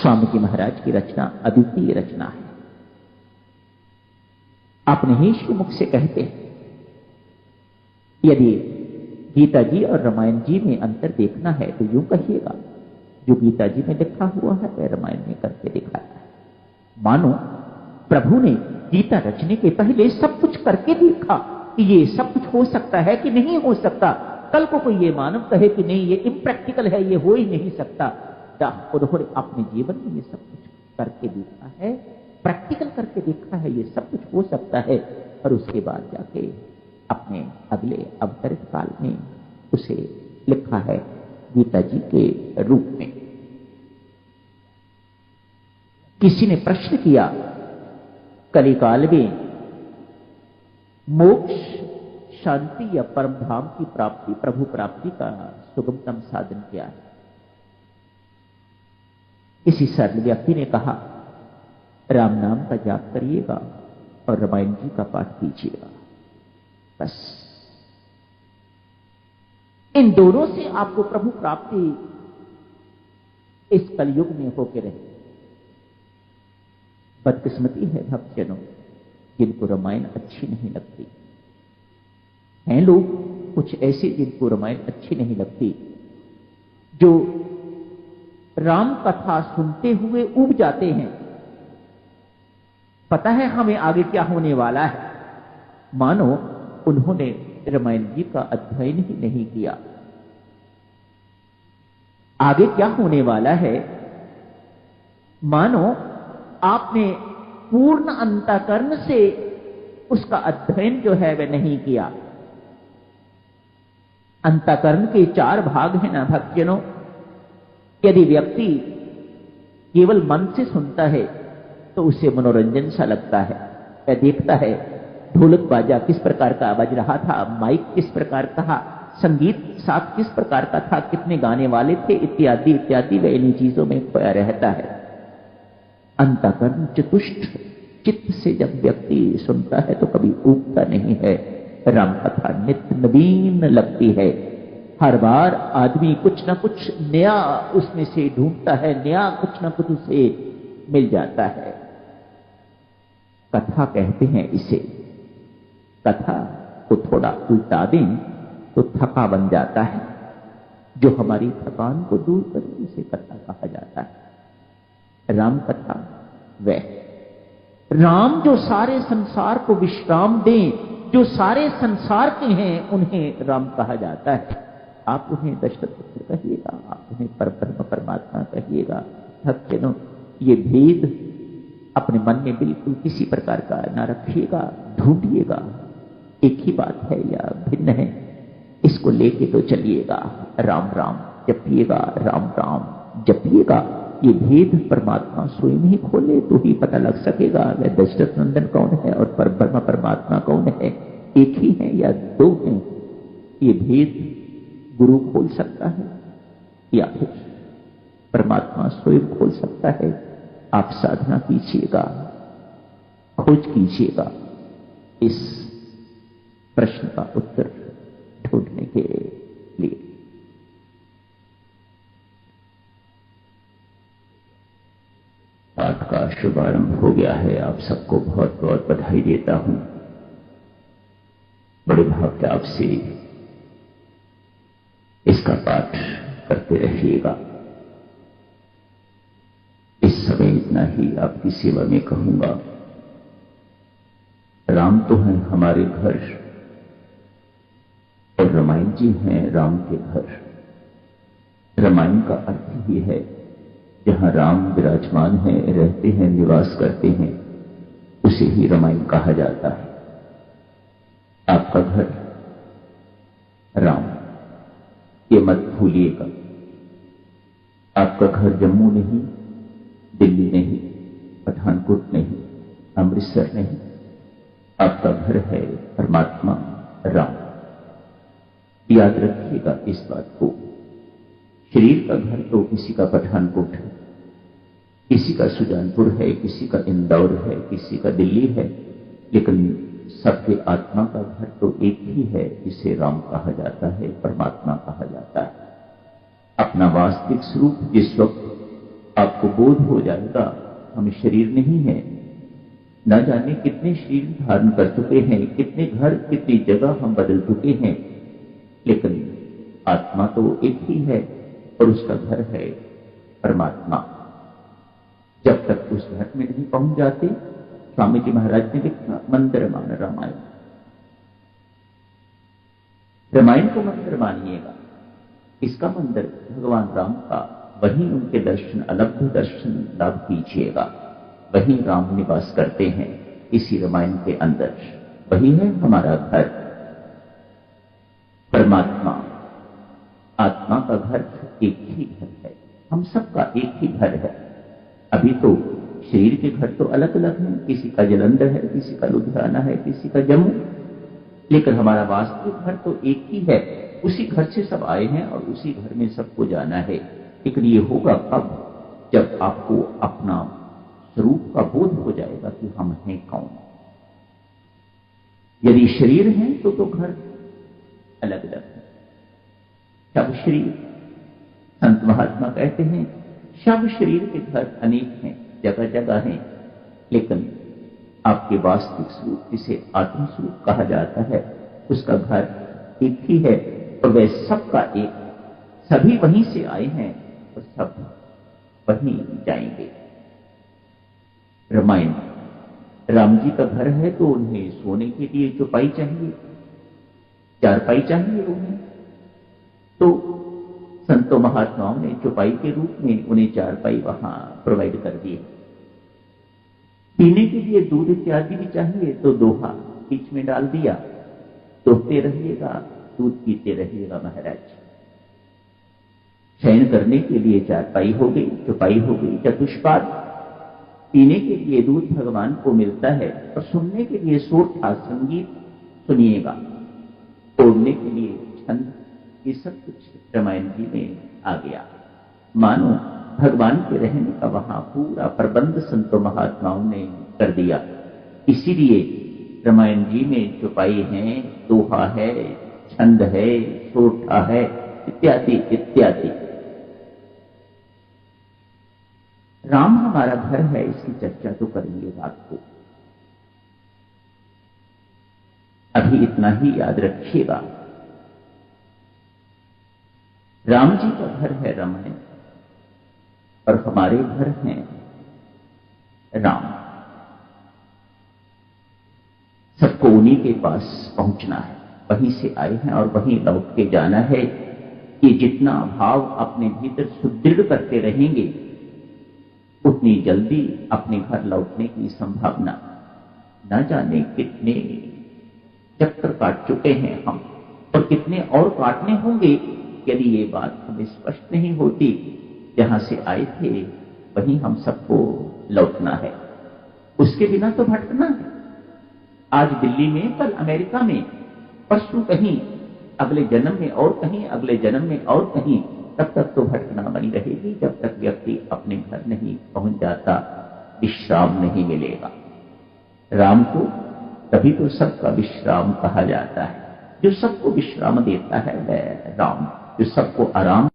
स्वामी जी महाराज की रचना अद्वितीय रचना है। अपने ही श्रीमुख से कहते हैं, यदि गीता जी और रामायण जी में अंतर देखना है तो यूं कहिएगा, जो गीता जी में लिखा हुआ है वह रामायण में करके दिखाया है। मानो प्रभु ने गीता रचने के पहले सब कुछ करके देखा कि ये सब कुछ हो सकता है कि नहीं हो सकता। कल को कोई ये मानव कहे कि नहीं ये इम्प्रैक्टिकल है, ये हो ही नहीं सकता, उन्होंने अपने जीवन में ये सब कुछ करके देखा है, प्रैक्टिकल करके देखा है, ये सब कुछ हो सकता है, और उसके बाद जाके अपने अगले अवतरित काल में उसे लिखा है गीता जी के रूप में। किसी ने प्रश्न किया, कलिकाल में मोक्ष, शांति या परम धाम की प्राप्ति, प्रभु प्राप्ति का सुगमतम साधन क्या है? किसी सरल व्यक्ति ने कहा, राम नाम का जाप करिएगा और रामायण जी का पाठ कीजिएगा, बस इन दोनों से आपको प्रभु प्राप्ति इस कलयुग में होके रहे। बदकिस्मती है भक्तजनों जिनको रामायण अच्छी नहीं लगती। हैं लोग कुछ ऐसे जिनको रामायण अच्छी नहीं लगती, जो राम कथा सुनते हुए ऊब जाते हैं। पता है हमें आगे क्या होने वाला है, मानो उन्होंने रामायण जी का अध्ययन ही नहीं किया। आगे क्या होने वाला है, मानो आपने पूर्ण अंतःकरण से उसका अध्ययन जो है वह नहीं किया। अंतःकरण के 4 भाग हैं ना भक्तजनों। यदि व्यक्ति केवल मन से सुनता है तो उसे मनोरंजन सा लगता है, वह देखता है ढोलक बाजा किस प्रकार का बज रहा था, माइक किस प्रकार का, संगीत साथ किस प्रकार का था, कितने गाने वाले थे, इत्यादि इत्यादि, वह इन्हीं चीजों में खोया रहता है। अंतःकरण चतुष्ट चित्त से जब व्यक्ति सुनता है तो कभी ऊबता नहीं है। राम कथा नित्य नवीन लगती है। हर बार आदमी कुछ ना कुछ नया उसमें से ढूंढता है, नया कुछ ना कुछ उसे मिल जाता है। कथा कहते हैं इसे। कथा को थोड़ा उल्टा दें तो थका बन जाता है। जो हमारी थकान को दूर करे इसे कथा कहा जाता है। राम कथा वह राम जो सारे संसार को विश्राम दें, जो सारे संसार के हैं, उन्हें राम कहा जाता है। आप उन्हें दशरथ पुत्र कहिएगा, आप उन्हें परब्रह्म परमात्मा कहिएगा। भक्तजनों ये भेद अपने मन में बिल्कुल किसी प्रकार का ना रखिएगा, ढूंढिएगा एक ही बात है या भिन्न है, इसको लेके तो चलिएगा। राम राम जपिएगा, राम राम जपिएगा। ये भेद परमात्मा स्वयं ही खोले तो ही पता लग सकेगा वह दशरथ नंदन कौन है और परब्रह्म परमात्मा कौन है, एक ही है या 2 हैं। ये भेद गुरु खोल सकता है या फिर परमात्मा स्वयं खोल सकता है। आप साधना कीजिएगा, खोज कीजिएगा इस प्रश्न का उत्तर ढूंढने के लिए। पाठ का शुभारंभ हो गया है। आप सबको बहुत बहुत बधाई देता हूं। बड़े भाव से इसका पाठ करते रहिएगा। इस समय इतना ही आपकी सेवा में कहूंगा। राम तो हैं हमारे घर और रामायण जी हैं राम के घर। रामायण का अर्थ ही है जहां राम विराजमान है, रहते हैं, निवास करते हैं, उसे ही रामायण कहा जाता है। आपका घर राम, ये मत भूलिएगा। आपका घर जम्मू नहीं, दिल्ली नहीं, पठानकोट नहीं, अमृतसर नहीं। आपका घर है परमात्मा राम। याद रखिएगा इस बात को। शरीर का घर तो किसी का पठानकोट है, किसी का सुजानपुर है, किसी का इंदौर है, किसी का दिल्ली है, लेकिन सबके आत्मा का घर तो एक ही है, जिसे राम कहा जाता है, परमात्मा कहा जाता है। अपना वास्तविक स्वरूप जिस वक्त आपको बोध हो जाएगा हम शरीर नहीं है। न जाने कितने शरीर धारण कर चुके हैं, कितने घर, कितनी जगह हम बदल चुके हैं, लेकिन आत्मा तो एक ही है और उसका घर है परमात्मा। जब तक उस घर में नहीं पहुंच जाते, स्वामी जी महाराज ने लिखा मंदिर मान रामायण। रामायण को मंदिर मानिएगा, इसका मंदिर भगवान राम का, वहीं उनके दर्शन, अलब्ध दर्शन लाभ कीजिएगा। वहीं राम निवास करते हैं, इसी रामायण के अंदर। वही है हमारा घर परमात्मा। आत्मा का घर एक ही घर है, हम सबका एक ही घर है। अभी तो शरीर के घर तो अलग अलग हैं, किसी का जलंधर है, किसी का लुधियाना है, किसी का जम्मू, लेकिन हमारा वास्तविक घर तो एक ही है। उसी घर से सब आए हैं और उसी घर में सबको जाना है। लेकिन ये होगा कब? जब आपको अपना स्वरूप का बोध हो जाएगा कि हम हैं कौन। यदि शरीर है तो घर अलग अलग है। शव शरीर, संत महात्मा कहते हैं शव शरीर के घर अनेक हैं, जगह जगह हैं, लेकिन आपके वास्तविक स्वरूप, जिसे आत्म स्वरूप कहा जाता है, उसका घर एक ही है और वह सबका एक। सभी वहीं से आए हैं और सब वहीं जाएंगे। रामायण, राम जी का घर है तो उन्हें सोने के लिए चौपाई चाहिए, चारपाई चाहिए उन्हें, तो संतों महात्माओं ने चौपाई के रूप में उन्हें चारपाई वहां प्रोवाइड कर दी। पीने के लिए दूध इत्यादि भी चाहिए तो दोहा बीच में डाल दिया, दोहते रहिएगा, दूध पीते रहिएगा महाराज। शयन करने के लिए चारपाई हो गई, चौपाई हो गई, चतुष्पाद। पीने के लिए दूध भगवान को मिलता है और सुनने के लिए सोठा संगीत सुनिएगा, तोड़ने के लिए छंद, ये सब कुछ रामायण जी में आ गया। मानो भगवान के रहने का वहां पूरा प्रबंध संतों महात्माओं ने कर दिया। इसीलिए रामायण जी में चौपाई है, दोहा है, छंद है, सोठा है, इत्यादि इत्यादि। राम हमारा घर है, इसकी चर्चा तो करेंगे रात को। अभी इतना ही याद रखिएगा, राम जी का घर है रामायण और हमारे घर हैं राम। सबको उन्हीं के पास पहुंचना है, वहीं से आए हैं और वहीं लौट के जाना है। कि जितना भाव अपने भीतर सुदृढ़ करते रहेंगे, उतनी जल्दी अपने घर लौटने की संभावना। न जाने कितने चक्कर काट चुके हैं हम और कितने और काटने होंगे यदि ये बात हमें स्पष्ट नहीं होती। जहां से आए थे वहीं हम सबको लौटना है, उसके बिना तो भटकना है। आज दिल्ली में, कल अमेरिका में, परसों कहीं, अगले जन्म में और कहीं, अगले जन्म में और कहीं। तब तक तो भटकना बनी रहेगी जब तक व्यक्ति अपने घर नहीं पहुंच जाता, विश्राम नहीं मिलेगा। राम को तभी तो सबका विश्राम कहा जाता है। जो सबको विश्राम देता है वह राम, जो सबको आराम